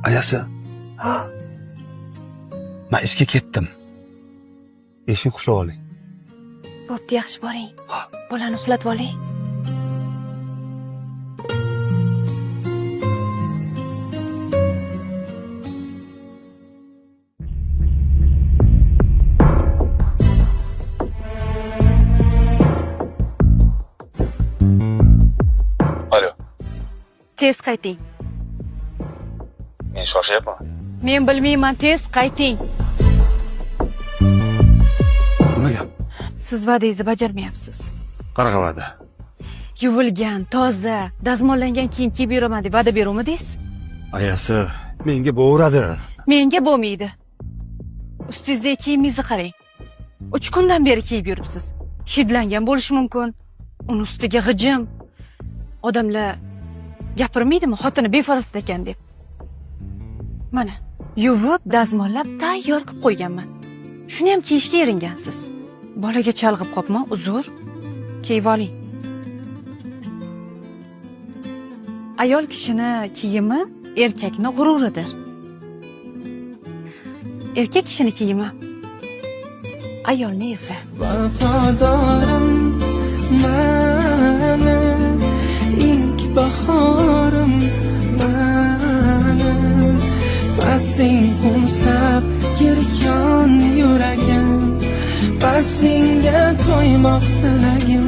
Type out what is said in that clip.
Ayasi. Men ishga ketdim. Eshik qushlab oling. Bo'pti, yaxshi boring. Bolani uxlatib oling. Alo. Tez qayting. Men shoshyapman. Men bilmayman, tez qayting. Nima gap? Siz va'dangizni bajarmayapsiz. Qanaqa va'da? Yuvilgan, toza, dazmollangan kiyim kiyib yuraman deb va'da beruvmidingiz? Ayasi, menga bo'radi. Menga bo'lmaydi. Ustingizdagi kiyimingizni qarang. 3 kundan beri kiyib yuribsiz. Hidlangan bo'lishi mumkin. Uni ustiga g'ijim. Odamlar gapirmaydimi xotini befarosat ekan deb. Mana, yuvib, dazmollab tayyor qilib qo'yganman. Shuni ham kiyishga eringansiz. Bolaga chalg'ib qopman, uzr. Kiyib oling. Ayol kishini kiyimi erkakning g'ururidir. Erkak kishini kiyimi ayolni esa. Vafodorim mani, ilk bahorim mani, pasing qo'msab girgan yuragim, pasingga to'ymoq tilagim.